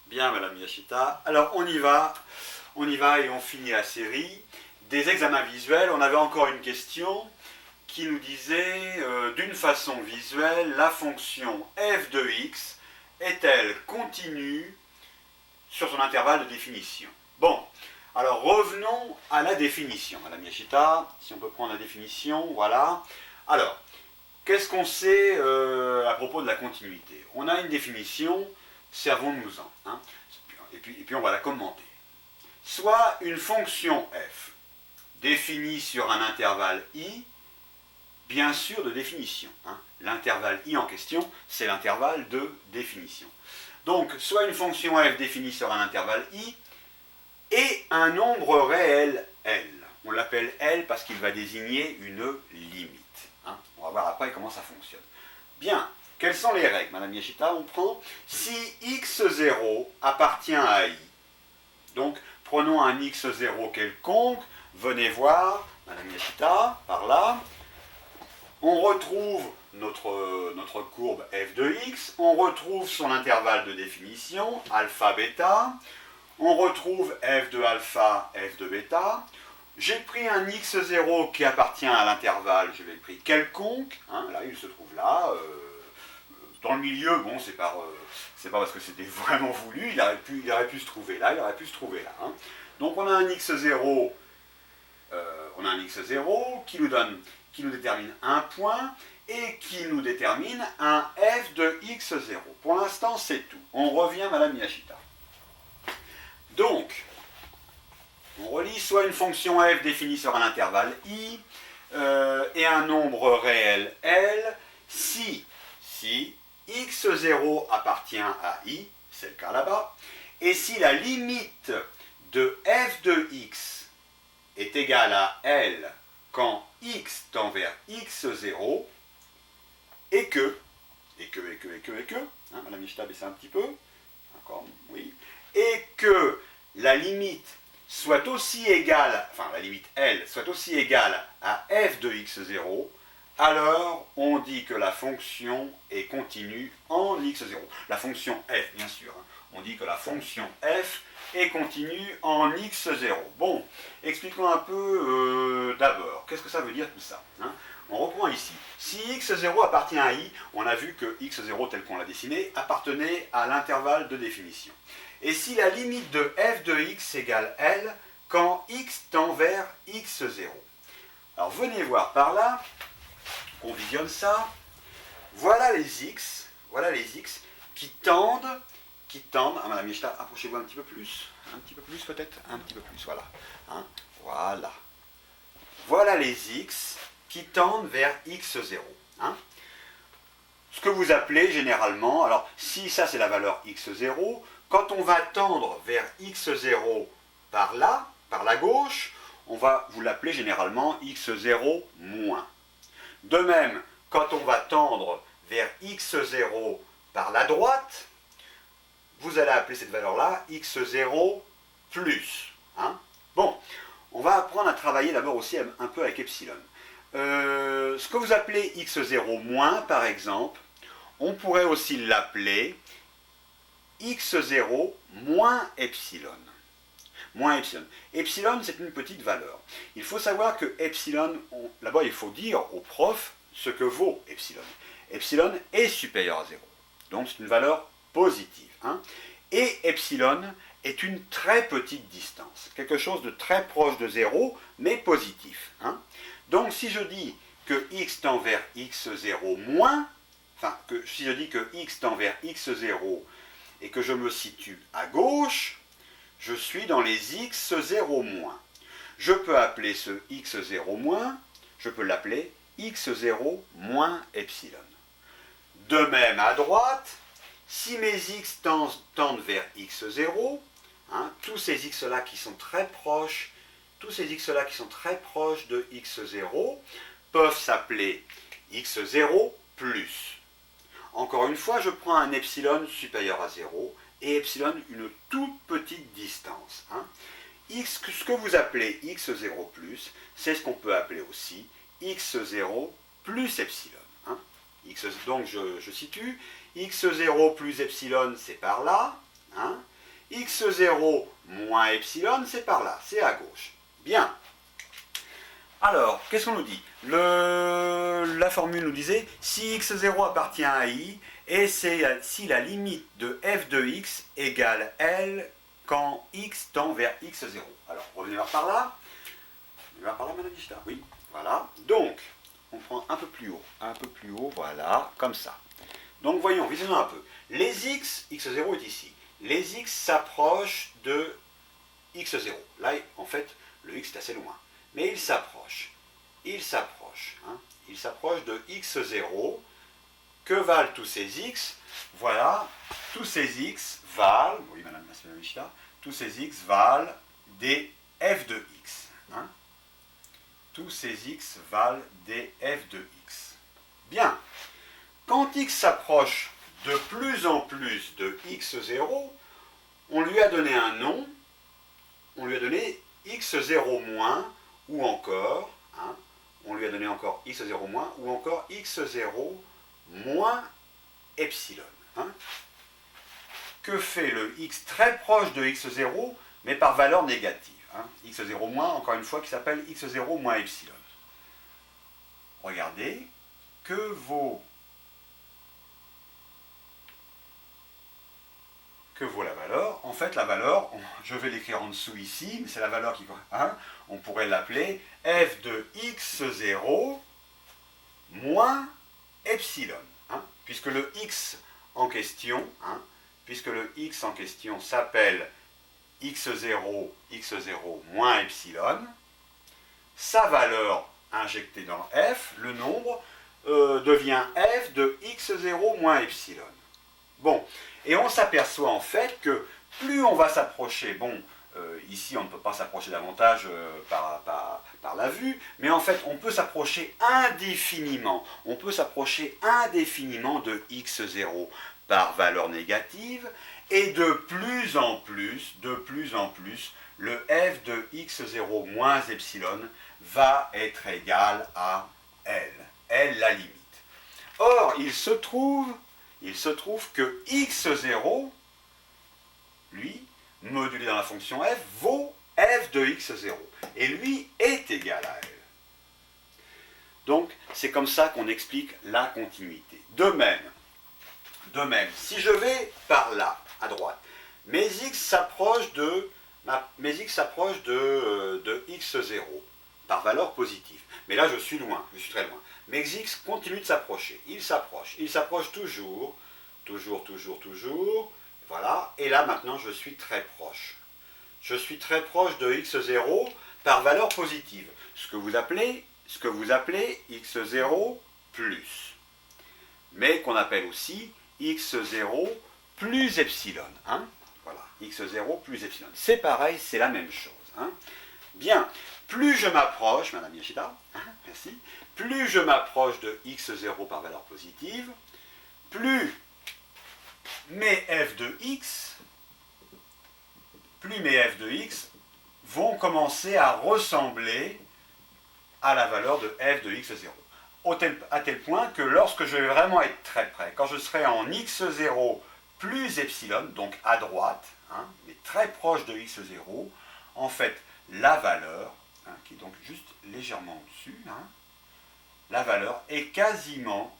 Bien, Madame Yashita. Alors, on y va et on finit la série. Des examens visuels, on avait encore une question qui nous disait, d'une façon visuelle, la fonction f de x est-elle continue sur son intervalle de définition? Bon, alors revenons à la définition, Madame Yashita. Si on peut prendre la définition, voilà. Alors, qu'est-ce qu'on sait à propos de la continuité? On a une définition, servons-nous-en. Hein, et puis on va la commenter. Soit une fonction f définie sur un intervalle i, bien sûr de définition. Hein. L'intervalle i en question, c'est l'intervalle de définition. Donc, soit une fonction f définie sur un intervalle i et un nombre réel L. On l'appelle L parce qu'il va désigner une limite. Hein. On va voir après comment ça fonctionne. Bien, quelles sont les règles, Madame Yashita? On prend si x0 appartient à i. Donc, prenons un x0 quelconque. Venez voir, Madame Yashita, par là. On retrouve notre courbe f de x. On retrouve son intervalle de définition, alpha, bêta. On retrouve f de alpha, f de bêta. J'ai pris un x0 qui appartient à l'intervalle, je l'ai pris quelconque. Hein, là, il se trouve là. Dans le milieu, bon, c'est pas parce que c'était vraiment voulu, il aurait pu se trouver là, il aurait pu se trouver là. Hein. Donc on a un x0, qui nous détermine un point et qui nous détermine un f de x0. Pour l'instant, c'est tout. On revient, Madame Yashita. Donc, on relit soit une fonction f définie sur un intervalle i et un nombre réel L si x0 appartient à i, c'est le cas là-bas, et si la limite de f de x est égale à L quand x tend vers x0, et que, hein, Madame Yashita, baissez un petit peu, encore, oui, et que la limite soit aussi égale, enfin la limite L soit aussi égale à f de x0, alors on dit que la fonction est continue en x0. La fonction f, bien sûr. Hein. On dit que la fonction f est continue en x0. Bon, expliquons un peu d'abord. Qu'est-ce que ça veut dire tout ça? Hein? On reprend ici. Si x0 appartient à i, on a vu que x0 tel qu'on l'a dessiné appartenait à l'intervalle de définition. Et si la limite de f de x égale L quand x tend vers x0. Alors venez voir par là. On visionne ça. Voilà les x qui tendent. Ah, Madame Yashita, approchez-vous un petit peu plus peut-être, un petit peu plus, voilà. Hein, voilà. Voilà les x qui tendent vers x0. Hein. Ce que vous appelez généralement, alors si ça c'est la valeur x0, quand on va tendre vers x0 par là, par la gauche, on va vous l'appeler généralement x0 moins. De même, quand on va tendre vers x0 par la droite, vous allez appeler cette valeur-là x0 plus. Hein. Bon, on va apprendre à travailler d'abord aussi un peu avec epsilon. Ce que vous appelez x0 moins, par exemple, on pourrait aussi l'appeler x0 moins epsilon. Moins epsilon. Epsilon, c'est une petite valeur. Il faut savoir que epsilon, d'abord il faut dire au prof ce que vaut epsilon. Epsilon est supérieur à 0. Donc c'est une valeur positive. Hein. Et epsilon est une très petite distance. Quelque chose de très proche de 0, mais positif. Hein. Donc si je dis que x tend vers x0 moins, enfin, si je dis que x tend vers x0 et que je me situe à gauche, je suis dans les x0-. Je peux appeler ce x0-, je peux l'appeler x0 moins epsilon. De même à droite, si mes x tendent vers x0, hein, tous ces x-là qui sont très proches, de x0 peuvent s'appeler x0 plus. Encore une fois, je prends un epsilon supérieur à 0 et epsilon une toute petite distance. Hein. Ce que vous appelez x0 plus, c'est ce qu'on peut appeler aussi x0 plus epsilon. Hein. Donc je situe, x0 plus epsilon c'est par là, hein. x0 moins epsilon, c'est par là, c'est à gauche. Bien. Alors, qu'est-ce qu'on nous dit? La formule nous disait, si x0 appartient à i, et si la limite de f de x égale L quand x tend vers x0. Alors, revenez voir par là. Revenez voir par là, madame Ishtar. Oui, voilà. Donc, on prend un peu plus haut, voilà, comme ça. Donc, voyons, visionnons un peu. Les x, x0 est ici. Les x s'approchent de x0. Là, en fait, le x est assez loin. Mais il s'approche. Il s'approche. Hein. Il s'approche de x0. Que valent tous ces x? Voilà, tous ces x valent, oui madame Mishta, tous ces x valent des f de x. Hein. Tous ces x valent des f de x. Bien, quand x s'approche de plus en plus de x0, on lui a donné un nom, on lui a donné x0 moins, ou encore, hein, on lui a donné encore x0 moins, ou encore x0 moins epsilon. Hein. Que fait le x très proche de x0, mais par valeur négative. Hein. x0 moins, encore une fois, qui s'appelle x0 moins epsilon. Regardez, que vaut la valeur? En fait, la valeur, je vais l'écrire en dessous ici, mais c'est la valeur qui... Hein, on pourrait l'appeler f de x0 moins epsilon. Hein, puisque le x en question, s'appelle x0 moins epsilon, sa valeur injectée dans f, le nombre, devient f de x0 moins epsilon. Bon, et on s'aperçoit en fait que plus on va s'approcher, bon, ici on ne peut pas s'approcher davantage par la vue, mais en fait on peut s'approcher indéfiniment. On peut s'approcher indéfiniment de x0 par valeur négative, et de plus en plus, le f de x0 moins epsilon va être égal à L la limite. Or, il se trouve que x0, lui, modulé dans la fonction f, vaut f de x0. Et lui est égal à L. Donc, c'est comme ça qu'on explique la continuité. De même, si je vais par là, à droite, mes x s'approchent de x0 par valeur positive. Mais là, je suis loin, je suis très loin. Mes x continuent de s'approcher. Ils s'approchent toujours. Voilà. Et là, maintenant, je suis très proche. Je suis très proche de x0 par valeur positive. Ce que vous appelez x0 plus. Mais qu'on appelle aussi x0 plus epsilon. Hein, voilà, x0 plus epsilon. C'est pareil, c'est la même chose. Hein. Bien, plus je m'approche, madame Yoshida, merci, plus je m'approche de x0 par valeur positive, plus mes f de x vont commencer à ressembler à la valeur de f de x0. À tel point que lorsque je vais vraiment être très près, quand je serai en x0 plus epsilon, donc à droite, hein, mais très proche de x0, en fait, la valeur, hein, qui est donc juste légèrement au-dessus, hein, la valeur est quasiment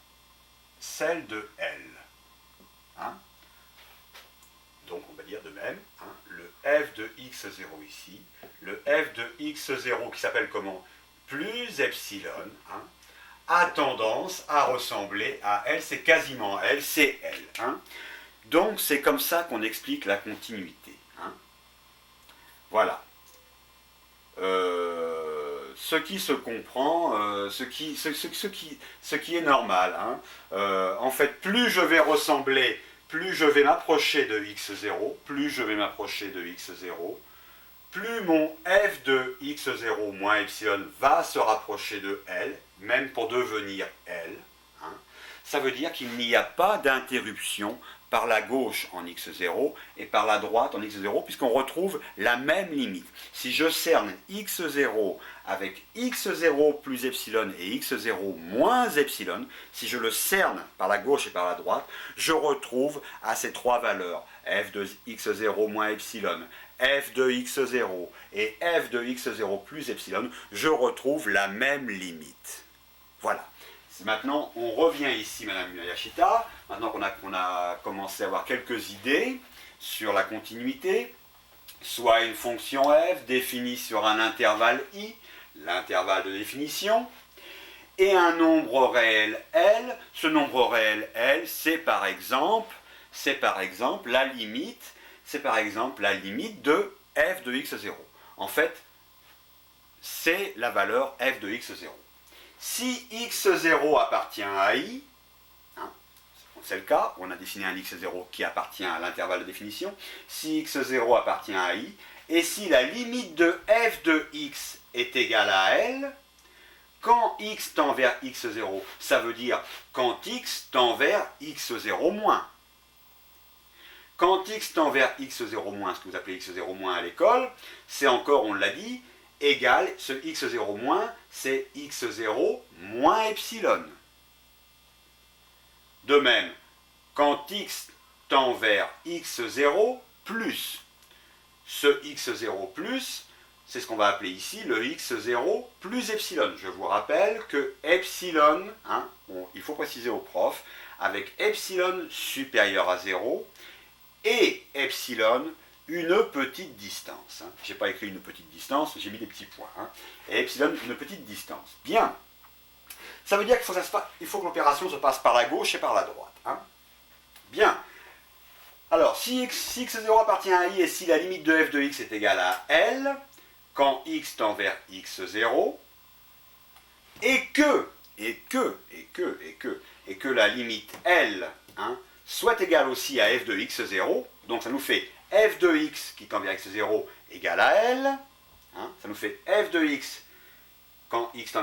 celle de L. Hein. Donc on va dire de même, hein, le f de x0 ici, le f de x0 qui s'appelle comment? Plus epsilon, hein, a tendance à ressembler à L, c'est quasiment L, c'est L. Hein. Donc c'est comme ça qu'on explique la continuité. Hein. Voilà. Ce qui se comprend, ce qui est normal. Hein. En fait, plus je vais m'approcher de x0, plus mon f de x0 moins epsilon va se rapprocher de L, même pour devenir L. Hein. Ça veut dire qu'il n'y a pas d'interruption par la gauche en x0 et par la droite en x0, puisqu'on retrouve la même limite. Si je cerne x0 avec x0 plus epsilon et x0 moins epsilon, si je le cerne par la gauche et par la droite, je retrouve à ces trois valeurs, f de x0 moins epsilon, f de x0 et f de x0 plus epsilon, je retrouve la même limite. Voilà. Maintenant, on revient ici, Madame Yashita, maintenant qu'on a commencé à avoir quelques idées sur la continuité, soit une fonction f définie sur un intervalle i, l'intervalle de définition, et un nombre réel L. Ce nombre réel L, c'est par exemple la limite, de f de x0. En fait, c'est la valeur f de x0. Si x0 appartient à i, hein, c'est le cas, on a dessiné un x0 qui appartient à l'intervalle de définition, si x0 appartient à i, et si la limite de f de x est égale à L, quand x tend vers x0, ça veut dire quand x tend vers x0 moins. Quand x tend vers x0 moins, ce que vous appelez x0 moins à l'école, c'est encore, on l'a dit, égal, ce x0 moins, c'est x0 moins epsilon. De même, quand x tend vers x0 plus, ce x0 plus, c'est ce qu'on va appeler ici le x0 plus epsilon. Je vous rappelle que epsilon, hein, il faut préciser au prof, avec epsilon supérieur à 0 et epsilon une petite distance. Hein. Je n'ai pas écrit une petite distance, j'ai mis des petits points. Hein. Et epsilon, une petite distance. Bien. Ça veut dire qu'il faut que l'opération se passe par la gauche et par la droite. Hein. Bien. Alors, si x0 appartient à i et si la limite de f de x est égale à L, quand x tend vers x0, et que la limite L, hein, soit égale aussi à f de x0, donc ça nous fait f de x qui tend vers x0 égale à L, hein, ça nous fait f de x quand x tend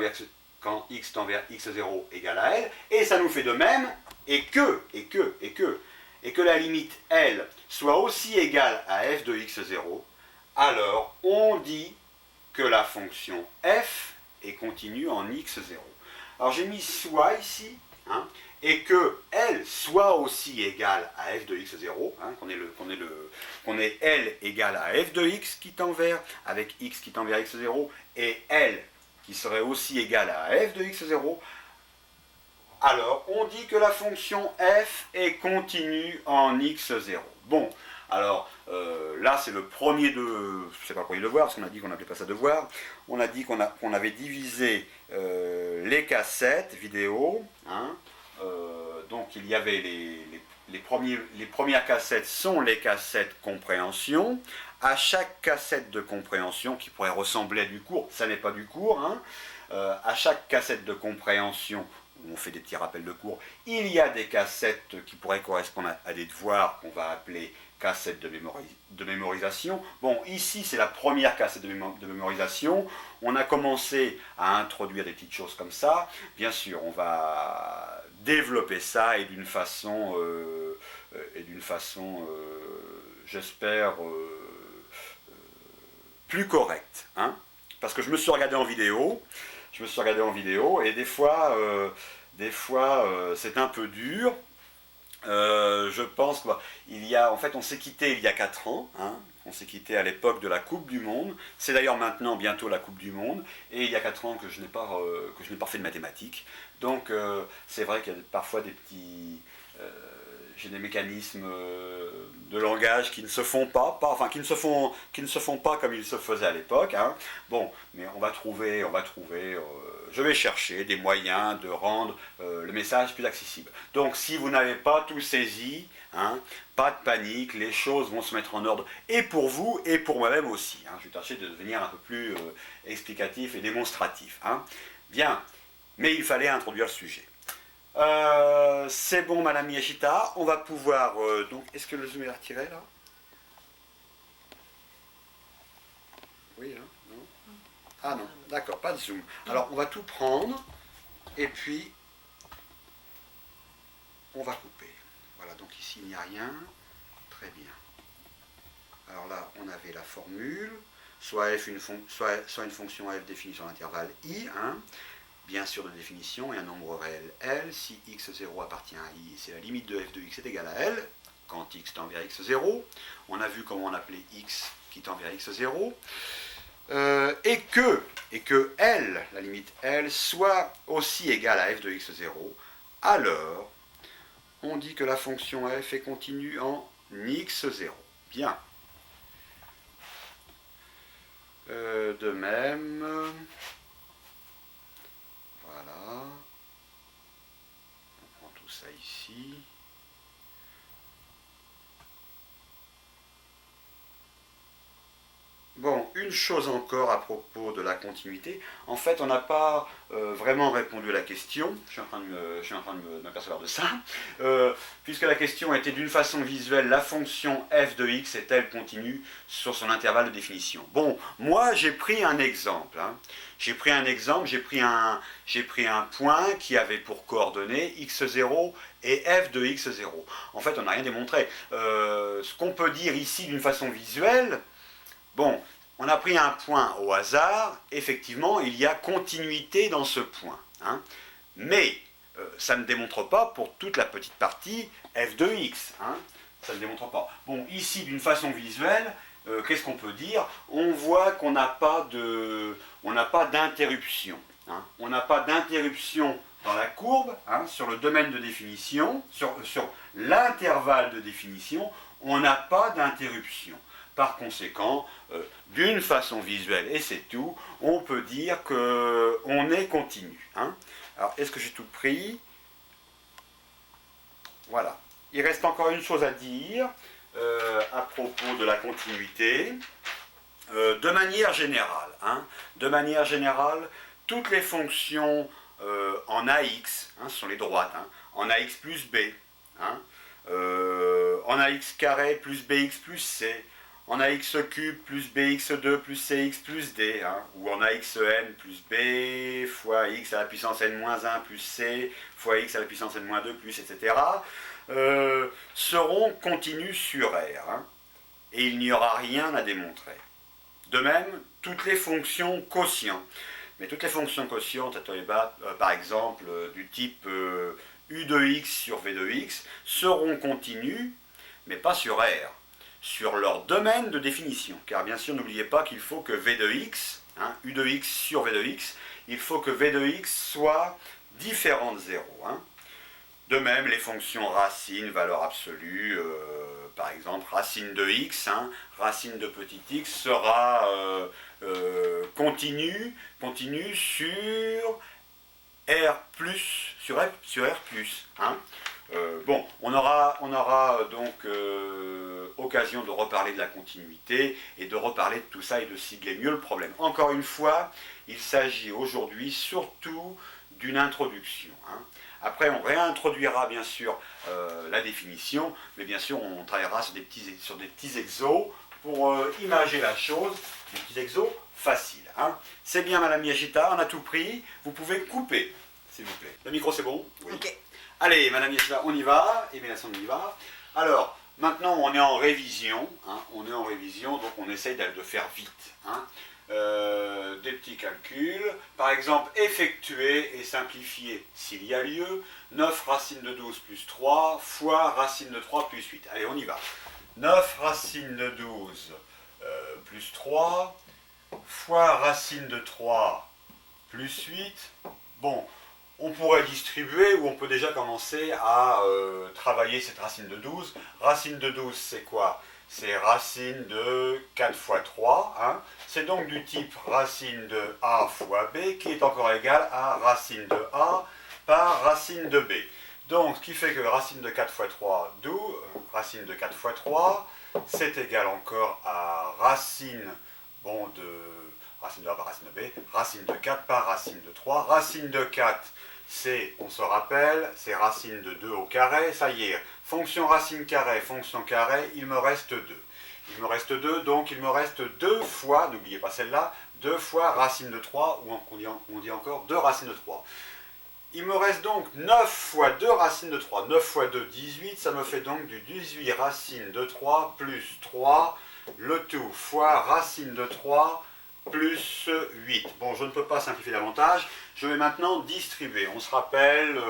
vers x0 égale à L, et ça nous fait de même, et que la limite L soit aussi égale à f de x0, alors on dit que la fonction f est continue en x0. Alors j'ai mis soit ici, hein, et que L soit aussi égale à f de x0, hein, qu'on ait L égale à f de x qui tend vers, avec x qui tend vers x0, et L qui serait aussi égale à f de x0, alors on dit que la fonction f est continue en x0. Bon, alors là c'est le premier c'est pas le premier devoir, parce qu'on a dit qu'on n'appelait pas ça devoir, on a dit qu'on avait divisé les cassettes vidéo, hein, donc il y avait les premières cassettes sont les cassettes compréhension. À chaque cassette de compréhension, qui pourrait ressembler à du cours, ça n'est pas du cours, hein, à chaque cassette de compréhension, où on fait des petits rappels de cours, il y a des cassettes qui pourraient correspondre à des devoirs qu'on va appeler cassettes de mémorisation. Bon, ici c'est la première cassette de mémorisation. On a commencé à introduire des petites choses comme ça. Bien sûr, on va développer ça et d'une façon, j'espère, plus correcte. Hein, parce que je me suis regardé en vidéo, et des fois c'est un peu dur. Je pense en fait on s'est quitté il y a 4 ans, hein, on s'est quitté à l'époque de la Coupe du Monde, c'est d'ailleurs maintenant bientôt la Coupe du Monde, et il y a 4 ans que je n'ai pas fait de mathématiques, donc c'est vrai qu'il y a parfois des petits... j'ai des mécanismes de langage qui ne se font pas comme ils se faisaient à l'époque. Hein. Bon, mais on va trouver, je vais chercher des moyens de rendre le message plus accessible. Donc si vous n'avez pas tout saisi, hein, pas de panique, les choses vont se mettre en ordre, et pour vous, et pour moi-même aussi. Hein. Je vais tâcher de devenir un peu plus explicatif et démonstratif. Hein. Bien, mais il fallait introduire le sujet. C'est bon, Madame Yashita, on va pouvoir... donc, est-ce que le zoom est retiré, là? Oui, hein? Non? Ah non, d'accord, pas de zoom. Alors, on va tout prendre, et puis, on va couper. Voilà, donc ici il n'y a rien. Très bien. Alors là, on avait la formule, soit une fonction f définie sur l'intervalle i, hein, bien sûr de définition, et un nombre réel L, si x0 appartient à i, c'est la limite de f de x est égale à L, quand x tend vers x0, on a vu comment on appelait x qui tend vers x0, et que L, la limite L, soit aussi égale à f de x0, alors on dit que la fonction f est continue en x0. Bien. De même, voilà, on prend tout ça ici. Bon, une chose encore à propos de la continuité. En fait, on n'a pas vraiment répondu à la question. Je suis en train de m'apercevoir de ça. Puisque la question était d'une façon visuelle, la fonction f de x est-elle continue sur son intervalle de définition. Bon, moi j'ai pris un exemple. Hein. J'ai pris un point qui avait pour coordonnées x0 et f de x0. En fait, on n'a rien démontré. Ce qu'on peut dire ici d'une façon visuelle, bon, on a pris un point au hasard, effectivement, il y a continuité dans ce point. Hein, mais ça ne démontre pas pour toute la petite partie f de x. Hein, ça ne démontre pas. Bon, ici, d'une façon visuelle, qu'est-ce qu'on peut dire? On voit qu'on n'a pas d'interruption. Hein, on n'a pas d'interruption dans la courbe, hein, sur le domaine de définition, sur l'intervalle de définition, on n'a pas d'interruption. Par conséquent, d'une façon visuelle, et c'est tout, on peut dire qu'on est continu. Hein. Alors, est-ce que j'ai tout pris? Voilà. Il reste encore une chose à dire à propos de la continuité. De manière générale, hein, toutes les fonctions en AX, hein, ce sont les droites, hein, en AX plus B, hein, en AX carré plus BX plus C, en ax cube plus bx2 plus cx plus d, hein, ou en axn plus b fois x à la puissance n-1 plus c fois x à la puissance n-2 plus, etc., seront continues sur R, hein, et il n'y aura rien à démontrer. De même, toutes les fonctions quotients. Mais toutes les fonctions quotientes, par exemple, du type u de x sur v de x, seront continues, mais pas sur R, sur leur domaine de définition. Car bien sûr, n'oubliez pas qu'il faut que v de x, hein, u de x sur v de x, il faut que v de x soit différent de 0. Hein. De même, les fonctions racines, valeur absolue, par exemple, racine de x, hein, racine de petit x sera continue sur R+, sur R+. Hein. Bon, on aura donc occasion de reparler de la continuité et de reparler de tout ça et de cibler mieux le problème. Encore une fois, il s'agit aujourd'hui surtout d'une introduction. Hein. Après, on réintroduira bien sûr la définition, mais bien sûr, on travaillera sur des petits exos pour imager la chose, des petits exos faciles. Hein. C'est bien, Madame Yashita, on a tout pris. Vous pouvez couper, s'il vous plaît. Le micro, c'est bon? Oui. Okay. Allez, Madame Yashita, on y va. Et bien, on y va. Alors, maintenant, on est en révision. Hein. On est en révision, donc on essaye de faire vite. Hein. Des petits calculs, par exemple effectuer et simplifier s'il y a lieu, 9 racine de 12 plus 3 fois racine de 3 plus 8. Allez, on y va. 9 racine de 12 plus 3 fois racine de 3 plus 8. Bon, on pourrait distribuer ou on peut déjà commencer à travailler cette racine de 12. Racine de 12, c'est quoi? C'est racine de 4 fois 3. Hein. C'est donc du type racine de A fois B qui est encore égal à racine de A par racine de B. Donc, ce qui fait que racine de 4 fois 3, racine de 4 fois 3, c'est égal encore à racine, bon, de racine de A par racine de B, racine de 4 par racine de 3. Racine de 4, c'est, on se rappelle, c'est racine de 2 au carré, ça y est. Fonction racine carré, fonction carré, il me reste 2. Il me reste 2, donc il me reste 2 fois, n'oubliez pas celle-là, 2 fois racine de 3, ou on dit encore 2 racines de 3. Il me reste donc 9 fois 2 racines de 3. 9 fois 2, 18. Ça me fait donc du 18 racines de 3 plus 3. Le tout fois racine de 3 plus 8. Bon, je ne peux pas simplifier davantage. Je vais maintenant distribuer. On se rappelle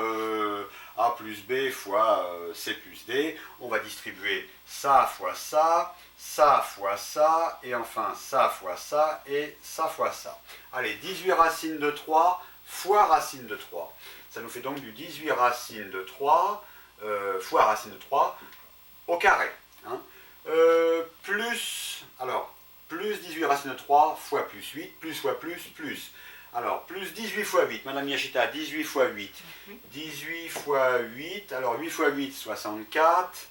A plus B fois C plus D. On va distribuer ça fois ça, ça fois ça, et enfin ça fois ça, et ça fois ça. Allez, 18 racines de 3 fois racine de 3. Ça nous fait donc du 18 racines de 3 fois racine de 3 au carré. Hein. Plus 18 racines de 3 fois plus 8, plus fois plus. Alors, plus 18 fois 8, Madame Yashita, 18 fois 8. 18 fois 8, alors 8 fois 8, 64.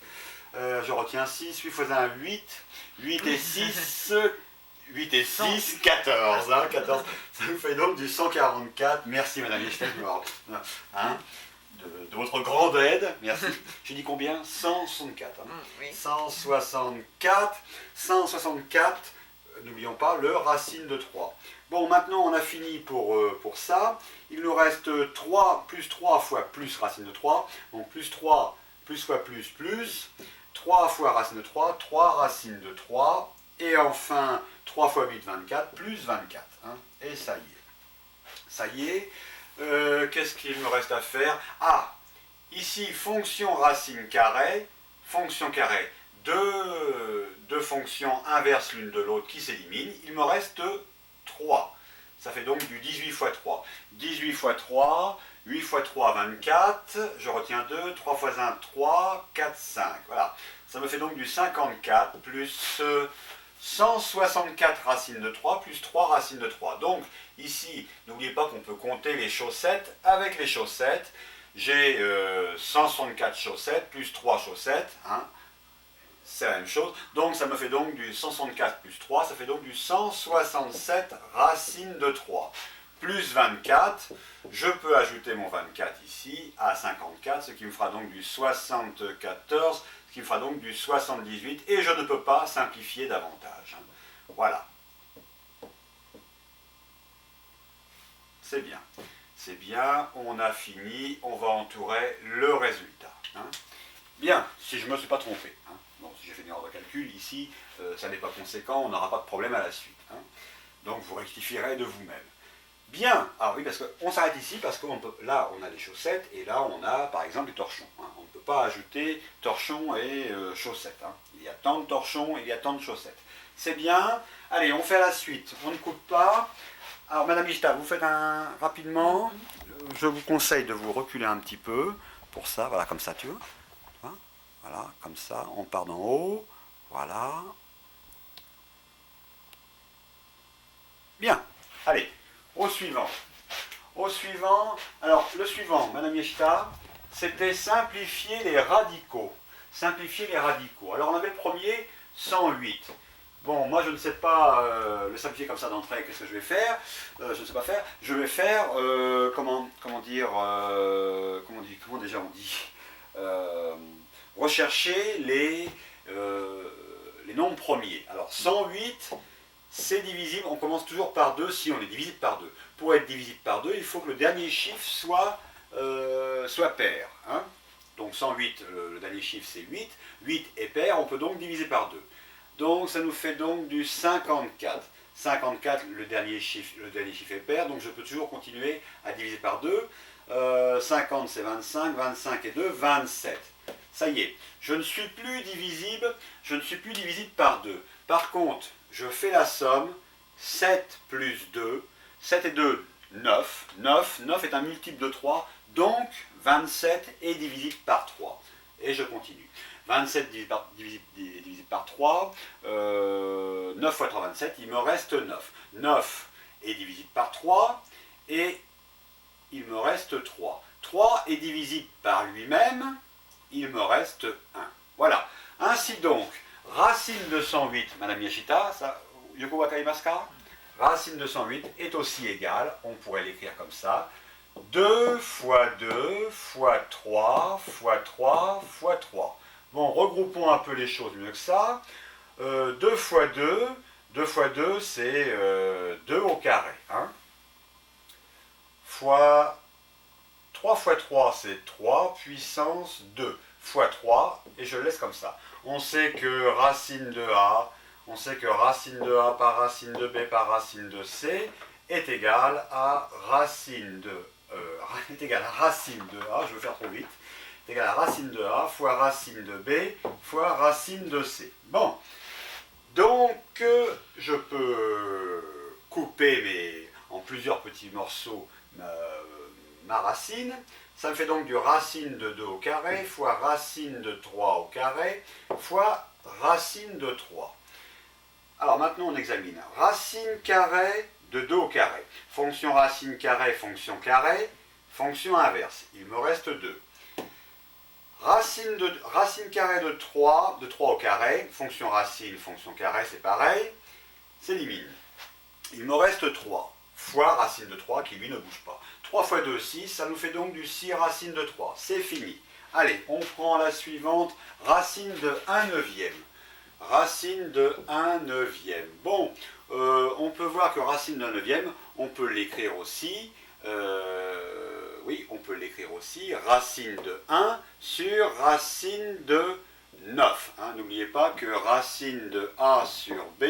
Je retiens 6, 8 fois 1, 8. 8 et 6, 8 et 6, 14. Hein, 14. Ça nous fait donc du 144. Merci Madame Yashita. Hein, de votre grande aide. Merci. J'ai dit combien? 164. Hein. Oui. 164. 164. N'oublions pas le racine de 3. Bon, maintenant on a fini pour ça. Il nous reste 3 plus 3 fois plus racine de 3. Donc plus 3 plus fois plus. 3 fois racine de 3. 3 racines de 3. Et enfin 3 fois 8, 24. Plus 24. Hein. Et ça y est. Ça y est. Qu'est-ce qu'il me reste à faire? Ah, ici fonction racine carrée. Fonction carrée. Deux fonctions inverses l'une de l'autre qui s'éliminent, il me reste 3. Ça fait donc du 18 fois 3. 18 fois 3, 8 fois 3, 24. Je retiens 2, 3 fois 1, 3, 4, 5. Voilà. Ça me fait donc du 54 plus 164 racines de 3 plus 3 racines de 3. Donc ici, n'oubliez pas qu'on peut compter les chaussettes avec les chaussettes. J'ai 164 chaussettes plus 3 chaussettes. Hein. C'est la même chose, donc ça me fait donc du 164 plus 3, ça fait donc du 167 racines de 3. Plus 24, je peux ajouter mon 24 ici à 54, ce qui me fera donc du 74, ce qui me fera donc du 78, et je ne peux pas simplifier davantage. Voilà. C'est bien. C'est bien, on a fini, on va entourer le résultat. Hein. Bien, si je ne me suis pas trompé. Hein. Bon, si j'ai fait une erreur de calcul, ici, ça n'est pas conséquent, on n'aura pas de problème à la suite. Hein. Donc vous rectifierez de vous-même. Bien, alors oui, parce qu'on s'arrête ici, parce que là, on a les chaussettes, et là, on a, par exemple, les torchons. Hein. On ne peut pas ajouter torchons et chaussettes. Hein. Il y a tant de torchons, et il y a tant de chaussettes. C'est bien. Allez, on fait la suite. On ne coupe pas. Alors, Madame Ishta, vous faites rapidement. Je vous conseille de vous reculer un petit peu. Pour ça, voilà, comme ça, tu vois. Voilà, comme ça, on part d'en haut, voilà. Bien, allez, au suivant. Au suivant, alors le suivant, Madame Yeshita, c'était simplifier les radicaux. Simplifier les radicaux. Alors on avait le premier, 108. Bon, moi je ne sais pas le simplifier comme ça d'entrée, qu'est-ce que je vais faire? Je ne sais pas faire. Je vais faire, comment déjà on dit rechercher les nombres premiers. Alors 108, c'est divisible, on commence toujours par 2 si on est divisible par 2. Pour être divisible par 2, il faut que le dernier chiffre soit pair. Hein. Donc 108, le dernier chiffre c'est 8. 8 est pair, on peut donc diviser par 2. Donc ça nous fait donc du 54. 54, le dernier chiffre est pair, donc je peux toujours continuer à diviser par 2. 50 c'est 25, 25 et 2, 27. Ça y est, je ne suis plus divisible par 2. Par contre, je fais la somme, 7 plus 2, 7 et 2, 9. 9 est un multiple de 3, donc 27 est divisible par 3. Et je continue. 27 divisé par 3, 9 fois 3, 27, il me reste 9. 9 est divisible par 3, et il me reste 3. 3 est divisible par lui-même, il me reste 1. Voilà. Ainsi donc, racine de 108, Madame Yashita, Yoko Wakaimasu ka? Racine de 108 est aussi égale, on pourrait l'écrire comme ça, 2 fois 2 fois 3 fois 3 fois 3. Bon, regroupons un peu les choses mieux que ça. 2 fois 2, 2 fois 2, c'est 2 au carré. Hein, fois 3 fois 3, c'est 3 puissance 2 fois 3, et je le laisse comme ça. On sait que racine de A, on sait que racine de A par racine de B par racine de C est égale à racine de A, je vais faire trop vite, est égal à racine de A fois racine de B fois racine de C. Bon, donc je peux couper en plusieurs petits morceaux ma racine. Ça me fait donc du racine de 2 au carré fois racine de 3 au carré fois racine de 3. Alors maintenant on examine. Racine carrée de 2 au carré. Fonction racine carrée, fonction inverse. Il me reste 2. Racine carrée de 3 au carré. Fonction carré, c'est pareil. S'élimine. Il me reste 3 fois racine de 3 qui lui ne bouge pas. 3 fois 2, 6, ça nous fait donc du 6 racine de 3. C'est fini. Allez, on prend la suivante, racine de 1 neuvième. Racine de 1 neuvième. Bon, on peut voir que racine de 1 neuvième, on peut l'écrire aussi. Oui, on peut l'écrire aussi. Racine de 1 sur racine de 9. Hein, n'oubliez pas que racine de A sur B,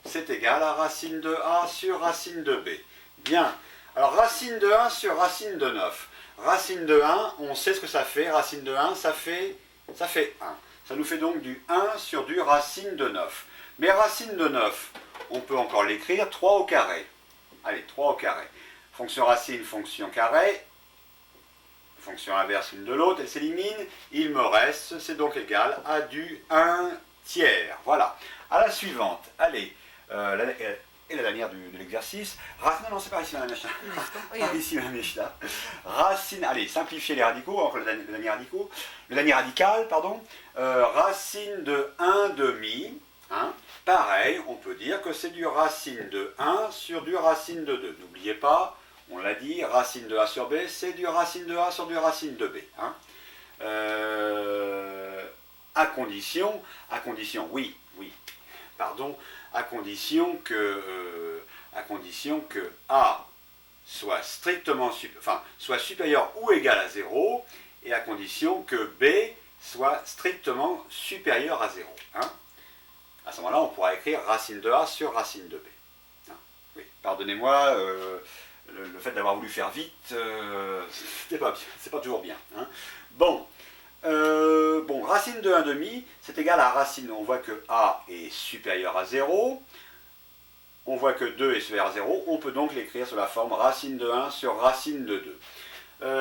c'est égal à racine de A sur racine de B. Bien. Alors, racine de 1 sur racine de 9. Racine de 1, on sait ce que ça fait. Racine de 1, ça fait 1. Ça nous fait donc du 1 sur du racine de 9. Mais racine de 9, on peut encore l'écrire 3 au carré. Allez, 3 au carré. Fonction racine, fonction carré. Fonction inverse l'une de l'autre, elle s'élimine. Il me reste, c'est donc égal à du 1 tiers. Voilà. À la suivante. Allez, et la dernière de l'exercice. Non, c'est pas ici, Madame Mechta. Ici, Madame Mechta. Racine, allez, simplifier les radicaux, encore le dernier radical, pardon. Racine de 1 demi, hein. Pareil, on peut dire que c'est du racine de 1 sur du racine de 2. N'oubliez pas, on l'a dit, racine de A sur B, c'est du racine de A sur du racine de B. Hein. À condition, à condition que A soit soit supérieur ou égal à 0, et à condition que B soit strictement supérieur à 0. Hein. À ce moment-là, on pourra écrire racine de A sur racine de B. Hein. Oui, pardonnez-moi, le fait d'avoir voulu faire vite, c'est pas toujours bien. Hein. Bon, racine de 1 demi, c'est égal à racine. On voit que A est supérieur à 0. On voit que 2 est supérieur à 0. On peut donc l'écrire sous la forme racine de 1 sur racine de 2.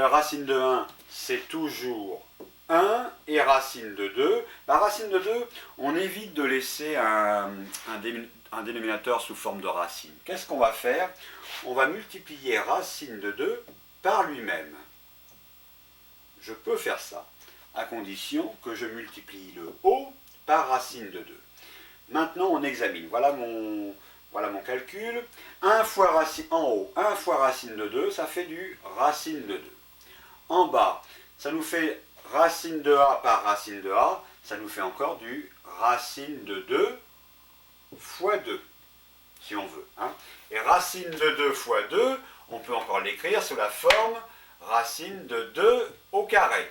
Racine de 1, c'est toujours 1, et racine de 2. La racine de 2, on évite de laisser un dénominateur sous forme de racine. Qu'est-ce qu'on va faire? On va multiplier racine de 2 par lui-même. Je peux faire ça, à condition que je multiplie le haut par racine de 2. Maintenant, on examine. Voilà mon calcul. 1 fois racine en haut, 1 fois racine de 2, ça fait du racine de 2. En bas, ça nous fait racine de A par racine de A, ça nous fait encore du racine de 2 fois 2, si on veut. Hein. Et racine de 2 fois 2, on peut encore l'écrire sous la forme racine de 2 au carré.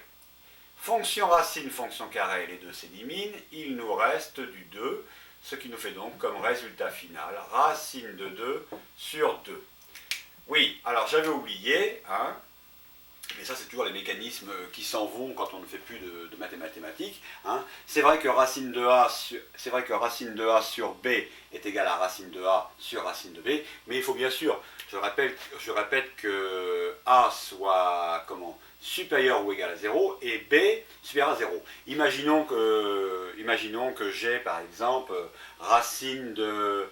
Fonction racine, fonction carré, les deux s'éliminent, il nous reste du 2, ce qui nous fait donc comme résultat final racine de 2 sur 2. Oui, alors j'avais oublié, hein, mais ça c'est toujours les mécanismes qui s'en vont quand on ne fait plus de mathématiques. Hein. C'est vrai que racine de A sur B est égal à racine de A sur racine de B, mais il faut bien sûr, je répète que A soit supérieur ou égal à 0 et B supérieur à 0. Imaginons que j'ai par exemple racine de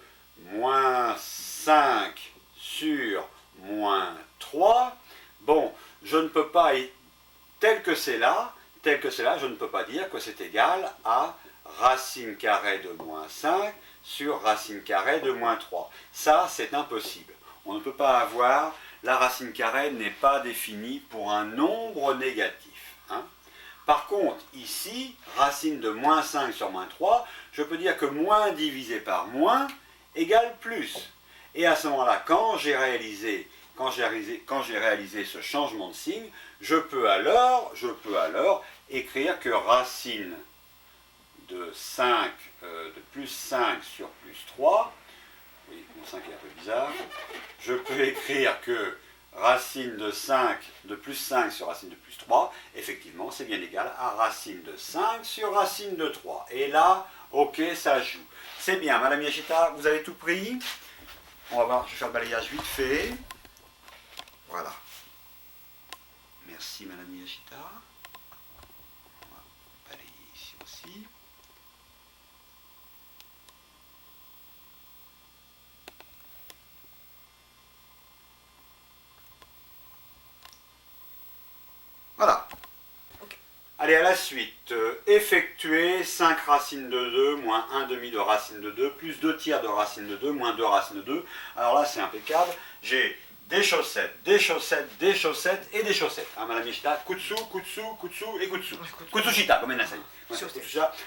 moins 5 sur moins 3. Bon, je ne peux pas, tel que c'est là, je ne peux pas dire que c'est égal à racine carrée de moins 5 sur racine carrée de moins 3. Ça, c'est impossible. On ne peut pas avoir, la racine carrée n'est pas définie pour un nombre négatif. Hein. Par contre, ici, racine de moins 5 sur moins 3, je peux dire que moins divisé par moins égale plus. Et à ce moment-là, quand quand j'ai réalisé ce changement de signe, je peux alors écrire que racine de 5, de plus 5 sur plus 3, oui, mon 5 est un peu bizarre, je peux écrire que racine de plus 5 sur racine de plus 3, effectivement, c'est bien égal à racine de 5 sur racine de 3. Et là, ok, ça joue. C'est bien, Madame Yashita, vous avez tout pris? On va voir, je vais faire le balayage vite fait. Voilà. Merci, Madame Yashita. On va balayer ici aussi. Voilà. Okay. Allez, à la suite. Effectuer 5 racines de 2 moins 1 demi de racine de 2 plus 2 tiers de racine de 2 moins 2 racines de 2. Alors là, c'est impeccable. J'ai des chaussettes, des chaussettes, des chaussettes et des chaussettes. Hein, Madame Yashita, kutsu, kutsu, kutsu et kutsu. Kutsushita, comme elle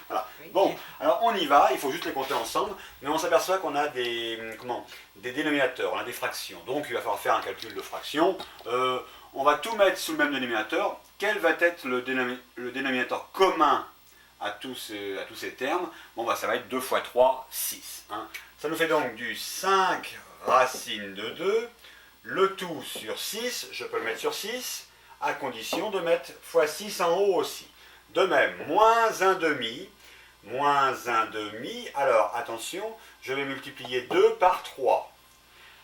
voilà. Oui. Bon, alors on y va, il faut juste les compter ensemble, mais on s'aperçoit qu'on a des dénominateurs, on a des fractions. Donc il va falloir faire un calcul de fractions. On va tout mettre sous le même dénominateur. Quel va être le dénominateur commun à tous ces termes? Bon, bah, ça va être 2 fois 3, 6. Hein. Ça nous fait donc du 5 racine de 2, le tout sur 6, je peux le mettre sur 6, à condition de mettre fois 6 en haut aussi. De même, moins 1 demi, alors attention, je vais multiplier 2 par 3,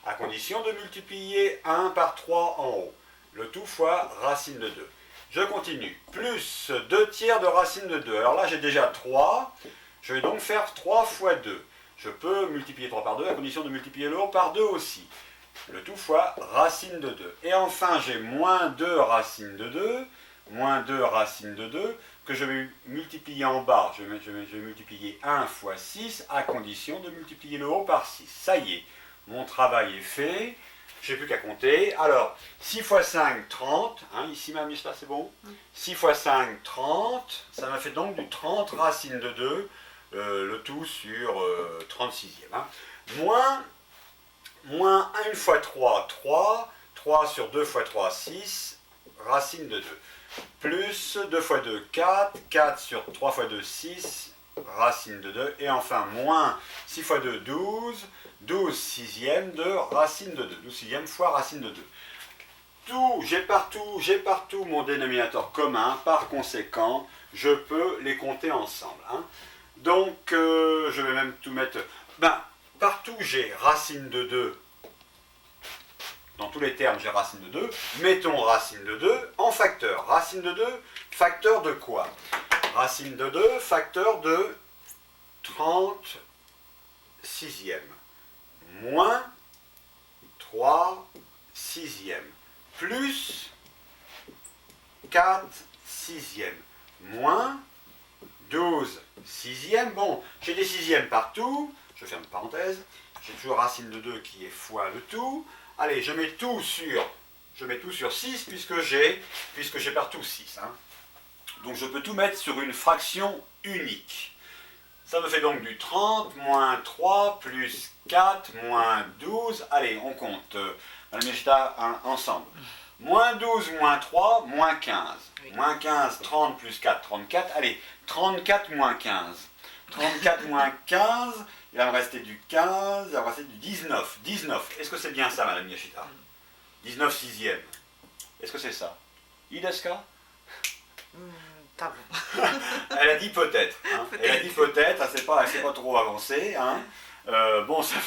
à condition de multiplier 1 par 3 en haut. Le tout fois racine de 2. Je continue. Plus 2 tiers de racine de 2. Alors là, j'ai déjà 3. Je vais donc faire 3 fois 2. Je peux multiplier 3 par 2 à condition de multiplier le haut par 2 aussi. Le tout fois racine de 2. Et enfin, j'ai moins 2 racine de 2. Moins 2 racine de 2 que je vais multiplier en bas. Je vais multiplier 1 fois 6 à condition de multiplier le haut par 6. Ça y est, mon travail est fait. Je n'ai plus qu'à compter. Alors, 6 fois 5, 30. Hein, ici, Mme Yashita, c'est bon? 6 fois 5, 30. Ça m'a fait donc du 30 racine de 2. Le tout sur 36e. Hein. Moins 1 fois 3, 3. 3 sur 2 fois 3, 6. Racine de 2. Plus 2 fois 2, 4. 4 sur 3 fois 2, 6. Racine de 2. Et enfin, moins 6 fois 2, 12. 12 sixièmes de racine de 2. 12 sixièmes fois racine de 2. J'ai partout mon dénominateur commun. Par conséquent, je peux les compter ensemble. Hein. Donc, je vais même tout mettre... partout, j'ai racine de 2. Dans tous les termes, j'ai racine de 2. Mettons racine de 2 en facteur. Racine de 2, facteur de quoi? Racine de 2, facteur de 30 sixièmes. Moins 3 sixièmes, plus 4 sixièmes, moins 12 sixièmes. Bon, j'ai des sixièmes partout, je ferme parenthèse, j'ai toujours racine de 2 qui est fois le tout. Allez, je mets tout sur 6 puisque j'ai partout 6. Hein. Donc je peux tout mettre sur une fraction unique. Ça me fait donc du 30 moins 3 plus 4 moins 12. Allez, on compte. Madame Yashita, ensemble. Moins 12 moins 3, moins 15. Oui. Moins 15, 30 plus 4, 34. Allez, 34 moins 15. 34 moins 15, il va me rester du 15, il va me rester du 19. 19, est-ce que c'est bien ça, Madame Yashita? 19 sixièmes. Est-ce que c'est ça? Ideska? Elle a dit peut-être. Hein. Elle a dit peut-être, elle ne s'est pas trop avancée. Hein. Bon, ça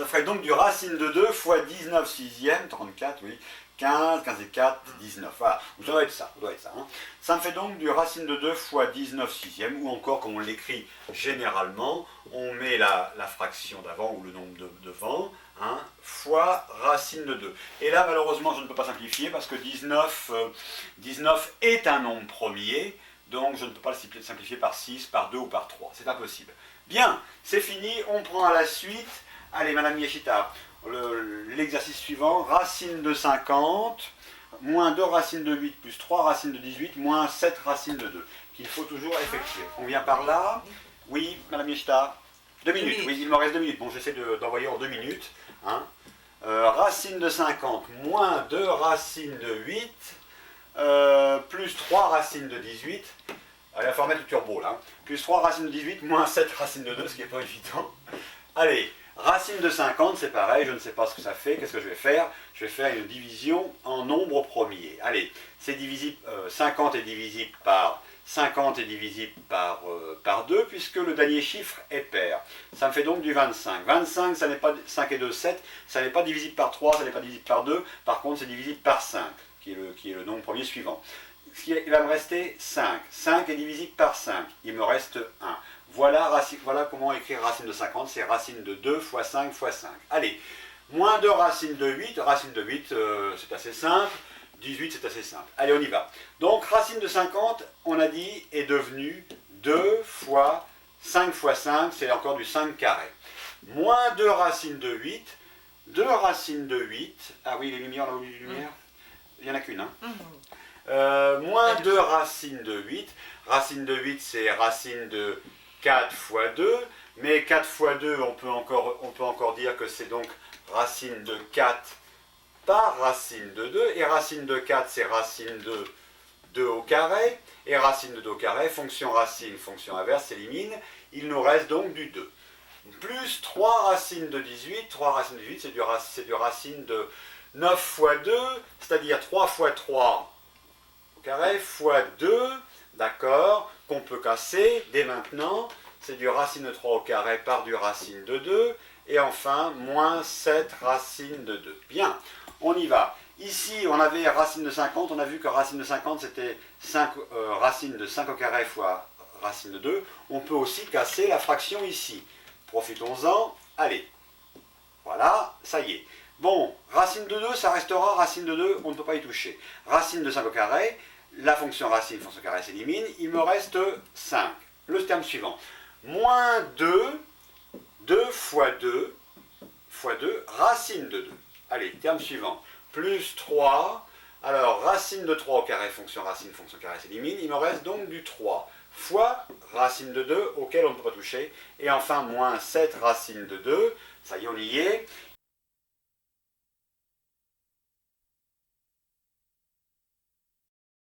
ferait donc du racine de 2 fois 19 sixièmes, 34, oui. 15, 15 et 4, 19. Voilà, ça doit être ça. Hein. Ça me fait donc du racine de 2 fois 19 sixièmes, ou encore, comme on l'écrit généralement, on met la fraction d'avant, ou le nombre de devant, hein, fois racine de 2. Et là, malheureusement, je ne peux pas simplifier, parce que 19 est un nombre premier, donc je ne peux pas le simplifier par 6, par 2 ou par 3. C'est impossible. Bien, c'est fini, on prend à la suite. Allez, Madame Yashita, l'exercice suivant, racine de 50, moins 2 racines de 8, plus 3 racines de 18, moins 7 racines de 2, qu'il faut toujours effectuer. On vient par là. Oui, Madame Yashita, 2 minutes. Oui, il me reste 2 minutes. Bon, j'essaie d'envoyer en 2 minutes. Hein. racine de 50 moins 2 racines de 8, plus 3 racines de 18. Allez, il faut remettre le turbo là. Plus 3 racines de 18 moins 7 racines de 2, ce qui n'est pas évident. Allez, racine de 50, c'est pareil, je ne sais pas ce que ça fait. Qu'est-ce que je vais faire? Je vais faire une division en nombre premier. Allez, c'est divisible, 50 est divisible par 50 est divisible par 2, puisque le dernier chiffre est pair. Ça me fait donc du 25. 25, ça n'est pas 5 et 2, 7. Ça n'est pas divisible par 3, ça n'est pas divisible par 2. Par contre, c'est divisible par 5, qui est le nombre premier suivant. Il va me rester 5. 5 est divisible par 5. Il me reste 1. Voilà comment écrire racine de 50. C'est racine de 2 fois 5 fois 5. Allez, moins 2 racine de 8. Racine de 8, c'est assez simple. 18, c'est assez simple. Allez, on y va. Donc, racine de 50, on a dit, est devenue 2 fois 5 fois 5. C'est encore du 5 carré. Moins 2 racine de 8. 2 racines de 8. Ah oui, les lumières, on a oublié les lumières. Il n'y en a qu'une, hein. Moins 2 racines de 8. Racine de 8, c'est racine de 4 fois 2. Mais 4 fois 2, on peut encore dire que c'est donc racine de 4 par racine de 2. Et racine de 4, c'est racine de 2 au carré. Et racine de 2 au carré, fonction racine, fonction inverse, s'élimine. Il nous reste donc du 2. Plus 3 racines de 18. 3 racines de 18, c'est du racine de 9 fois 2, c'est-à-dire 3 fois 3 carré fois 2, d'accord, qu'on peut casser dès maintenant. C'est du racine de 3 au carré par du racine de 2. Et enfin, moins 7 racine de 2. Bien, on y va. Ici, on avait racine de 50. On a vu que racine de 50, c'était racine de 5 au carré fois racine de 2. On peut aussi casser la fraction ici. Profitons-en. Allez, voilà, ça y est. Bon, racine de 2, ça restera racine de 2, on ne peut pas y toucher. Racine de 5 au carré, la fonction racine, fonction carré s'élimine, il me reste 5. Le terme suivant. Moins 2, 2 fois 2, fois 2, racine de 2. Allez, terme suivant. Plus 3, alors racine de 3 au carré, fonction racine, fonction carré s'élimine, il me reste donc du 3 fois racine de 2 auquel on ne peut pas toucher. Et enfin, moins 7 racine de 2, ça y est, on y est.